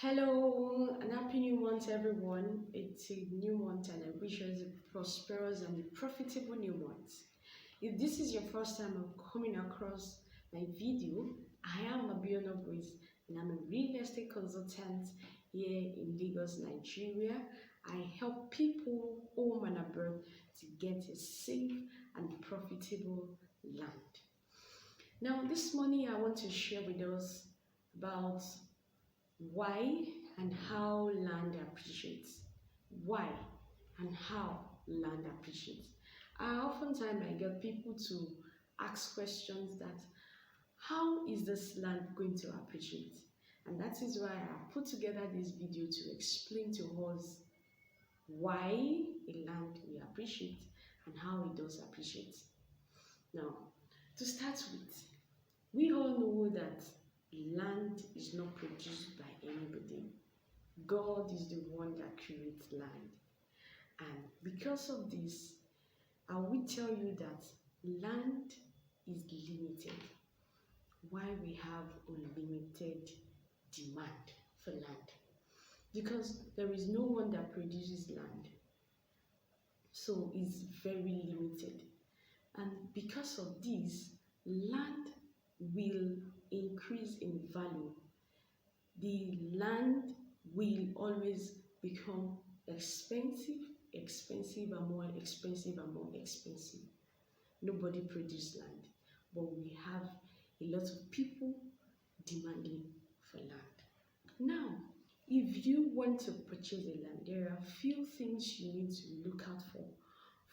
Hello and happy new month, everyone. It's a new month, and I wish us a prosperous and a profitable new month. If this is your first time of coming across my video, I am Abiola Boys, and I'm a real estate consultant here in Lagos, Nigeria. I help people home and abroad to get a safe and profitable land. Now, this morning I want to share with us about why and how land appreciates. Why and how land appreciates. Oftentimes I get people to ask questions that how is this land going to appreciate? And that is why I put together this video to explain to us why a land will appreciate and how it does appreciate. Now, to start with, we all know that land is not produced by anybody. God is the one that creates land. And because of this, I will tell you that land is limited. Why we have unlimited demand for land? Because there is no one that produces land. So it's very limited. And because of this, land will increase in value. The land will always become expensive, expensive and more expensive and more expensive. Nobody produces land, but we have a lot of people demanding for land. Now, if you want to purchase a land, there are a few things you need to look out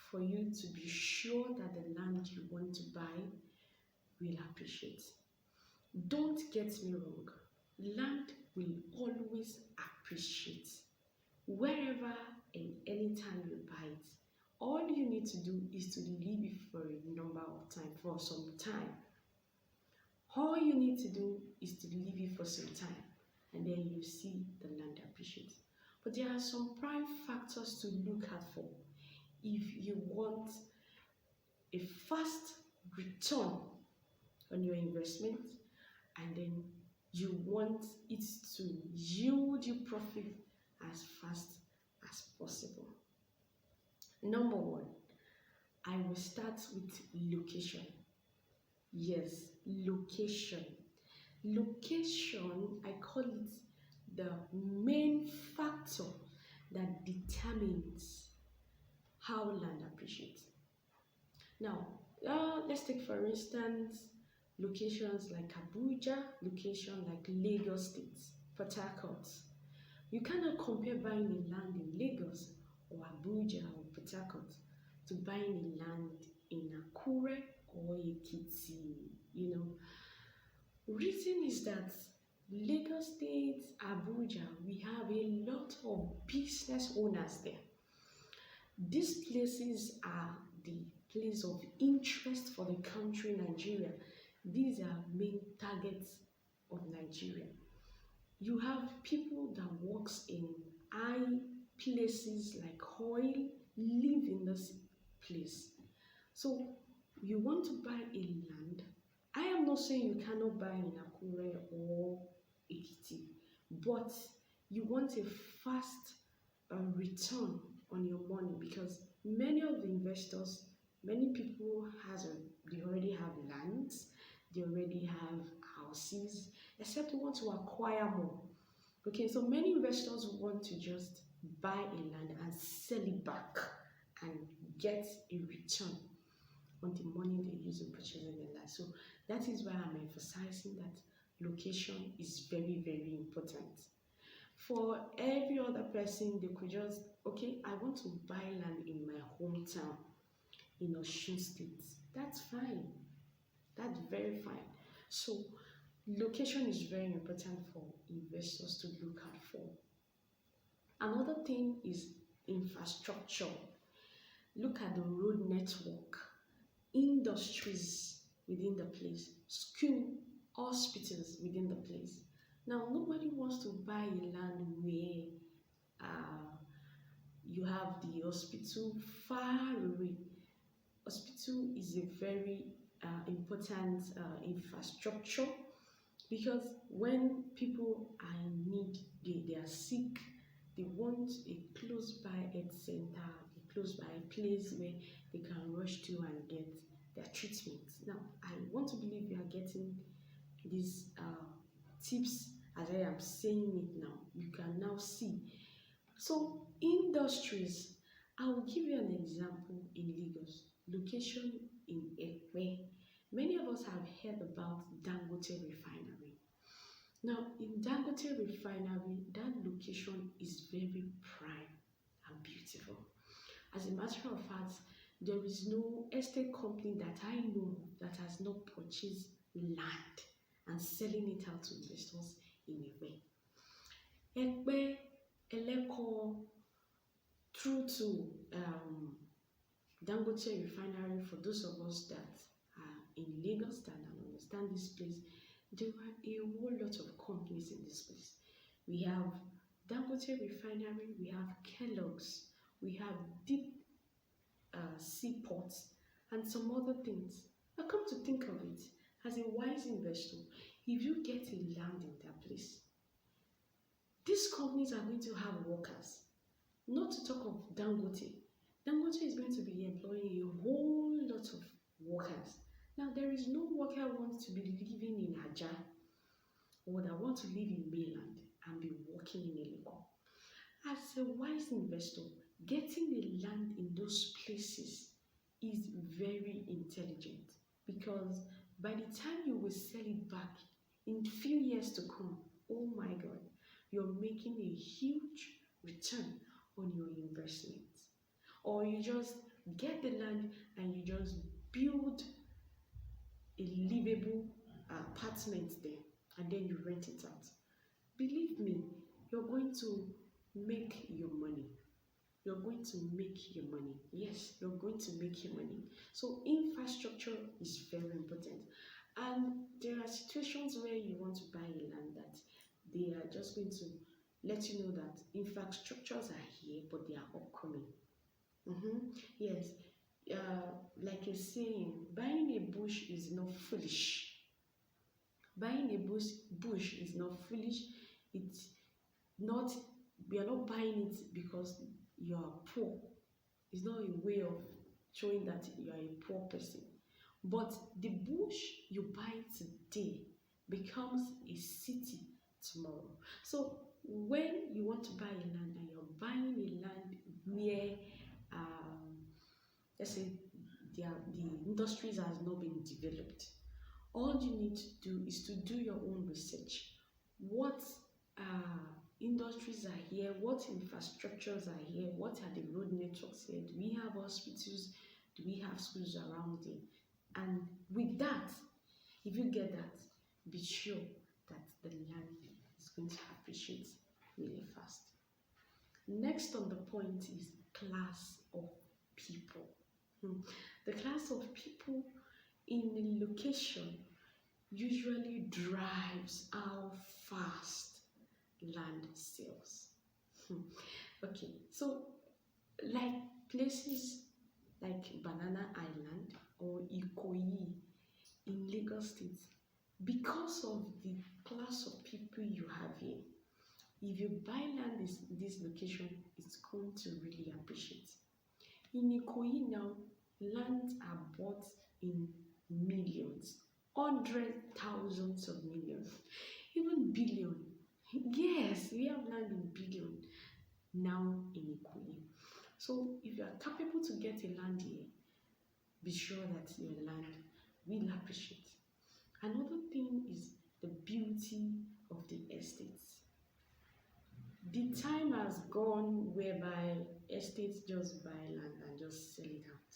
for you to be sure that the land you want to buy will appreciate. Don't get me wrong, land will always appreciate wherever and anytime you buy it. All you need to do is to leave it for a number of time, for some time. All you need to do is to leave it for some time, and then you see the land appreciate. But there are some prime factors to look out for if you want a fast return on your investment, and then you want it to yield you profit as fast as possible. Number one, I will start with location. Yes, location. Location, I call it the main factor that determines how land appreciates. Now, let's take for instance locations like Abuja, location like Lagos State, Port Harcourt. You cannot compare buying a land in Lagos or Abuja or Port Harcourt to buying a land in Akure or Ekiti. Reason is that Lagos State, Abuja, we have a lot of business owners there. These places are the place of interest for the country Nigeria. These are main targets of Nigeria. You have people that works in high places like oil, live in this place. So you want to buy a land. I am not saying you cannot buy in Akure or Ekiti, but you want a fast return on your money, because many of the investors, many people they already have lands, they already have houses, except they want to acquire more. Okay, so many investors want to just buy a land and sell it back and get a return on the money they use in purchasing the land. So that is why I'm emphasizing that location is very, very important. For every other person, they could just, okay, I want to buy land in my hometown, in Osun State. That's fine. That's very fine. So location is very important for investors to look out for. Another thing is infrastructure. Look at the road network, industries within the place, school, hospitals within the place. Now, nobody wants to buy a land where you have the hospital far away. Hospital is a very important infrastructure, because when people are in need, they they are sick, they want a close by health center, a close by place where they can rush to and get their treatment. Now, I want to believe you are getting these tips as I am saying it now. You can now see. So, industries, I will give you an example in Lagos, location in Ekpe. Many of us have heard about Dangote Refinery. Now, in Dangote Refinery, that location is very prime and beautiful. As a matter of fact, there is no estate company that I know that has not purchased land and selling it out to investors in Ekpe. Ekpe, Eleko, through to Dangote Refinery, for those of us that are in Lagos that understand this place, there are a whole lot of companies in this place. We have Dangote Refinery, we have Kellogg's, we have deep seaports, and some other things. Now, come to think of it, as a wise investor, if you get a land in that place, these companies are going to have workers. Not to talk of Dangote. Dangote is going to be employing a whole lot of workers. Now, there is no worker who wants to be living in Aja or that want to live in mainland and be working in Eleko. As a wise investor, getting the land in those places is very intelligent, because by the time you will sell it back in few years to come, oh my God, you're making a huge return on your investment. Or you just get the land and you just build a livable apartment there and then you rent it out. Believe me, you're going to make your money. You're going to make your money. Yes, you're going to make your money. So infrastructure is very important. And there are situations where you want to buy a land that they are just going to let you know that infrastructures are here, but they are upcoming. Yes, like a saying, buying a bush is not foolish. Buying a bush is not foolish. It's not, we are not buying it because you are poor. It's not a way of showing that you are a poor person. But the bush you buy today becomes a city tomorrow. So when you want to buy a land and you're buying a land where let's say the industries has not been developed, all you need to do is to do your own research. What industries are here? What infrastructures are here? What are the road networks here? Do we have hospitals? Do we have schools around there? And with that, if you get that, be sure that the land is going to appreciate really fast. Next on the point is class of people. The class of people in a location usually drives how fast land sells. Okay, so like places like Banana Island or Ikoyi in Lagos State, because of the class of people you have here, if you buy land in this location, it's going to really appreciate. In Ikoyi now, lands are bought in millions, hundreds, thousands of millions, even billion. Yes, we have land in billion now in Ikoyi. So if you are capable to get a land here, be sure that your land will appreciate. Another thing is the beauty of the estates. The time has gone whereby estates just buy land and just sell it out,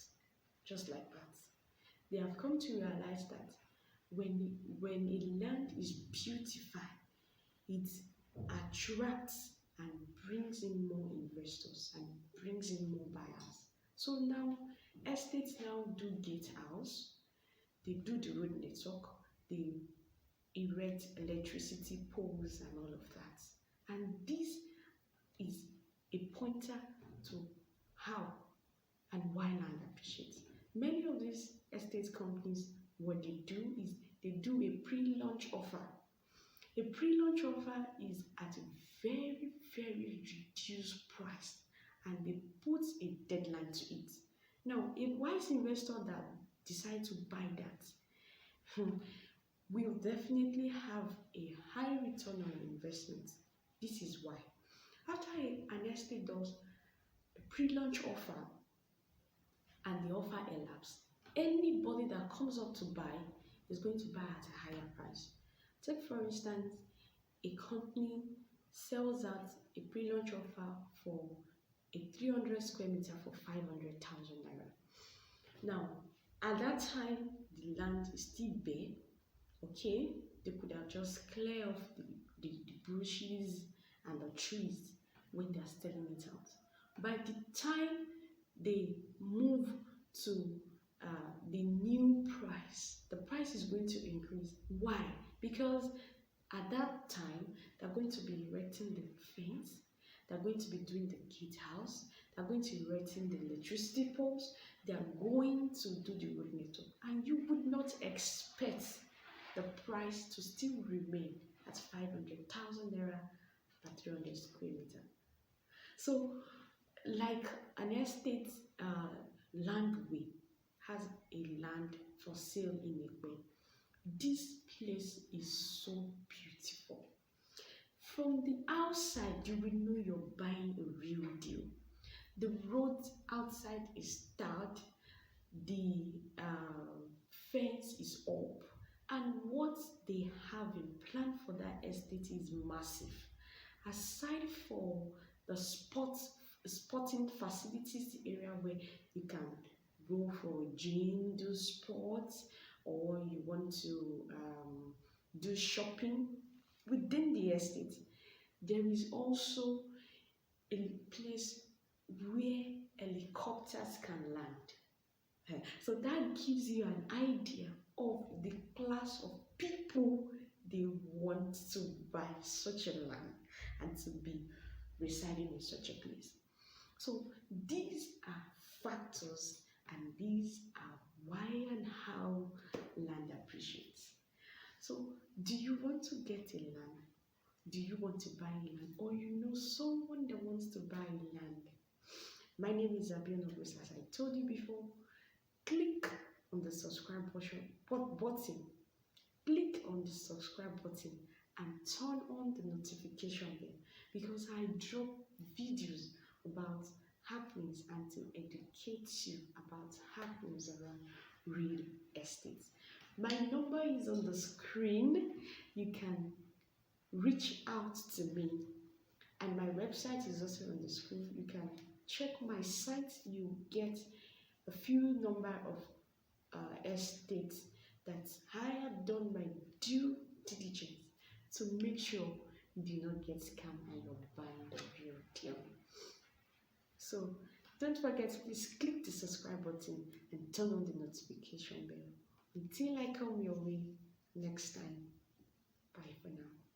just like that. They have come to realize that when a land is beautified, it attracts and brings in more investors and brings in more buyers. So now, estates now do gatehouse, they do the road network, they erect electricity poles and all of that. And this is a pointer to how and why land appreciates. Many of these estate companies, what they do is they do a pre-launch offer. A pre-launch offer is at a very, very reduced price and they put a deadline to it. Now, a wise investor that decide to buy that will definitely have a high return on investment. This is why. After an estate does a pre-launch offer and the offer elapses, anybody that comes up to buy is going to buy at a higher price. Take for instance, a company sells out a pre-launch offer for a 300 square meter for 500,000 naira. Now, at that time, the land is still bare. Okay, they could have just cleared off the bushes and the trees when they're selling it out. By the time they move to the new price, the price is going to increase. Why? Because at that time, they're going to be erecting the fence, they're going to be doing the gatehouse, they're going to be erecting the electricity poles, they are going to do the road network, and you would not expect the price to still remain at 500,000 naira per 300 square meter. So, like an estate landway has a land for sale in Ekpe. This place is so beautiful. From the outside, you will know you're buying a real deal. The road outside is tarred, the fence is up, and what they have in plan for that estate is massive. Aside for the sporting facilities area where you can go for gym, do sports, or you want to do shopping within the estate, there is also a place where helicopters can land. So that gives you an idea of the class of people they want to buy such a land and to be residing in such a place. So these are factors and these are why and how land appreciates. So do you want to get a land? Do you want to buy land? Or you know someone that wants to buy land? My name is Abiona, as I told you before. Click on the subscribe button. Click on the subscribe button and turn on the notification bell, because I drop videos about happenings and to educate you about happenings around real estate. My number is on the screen. You can reach out to me, and my website is also on the screen. You can check my site. You get a few number of estates that I have done my due diligence to make sure you do not get scammed and you're buying the real deal. So don't forget, please click the subscribe button and turn on the notification bell. Until I come your way next time, bye for now.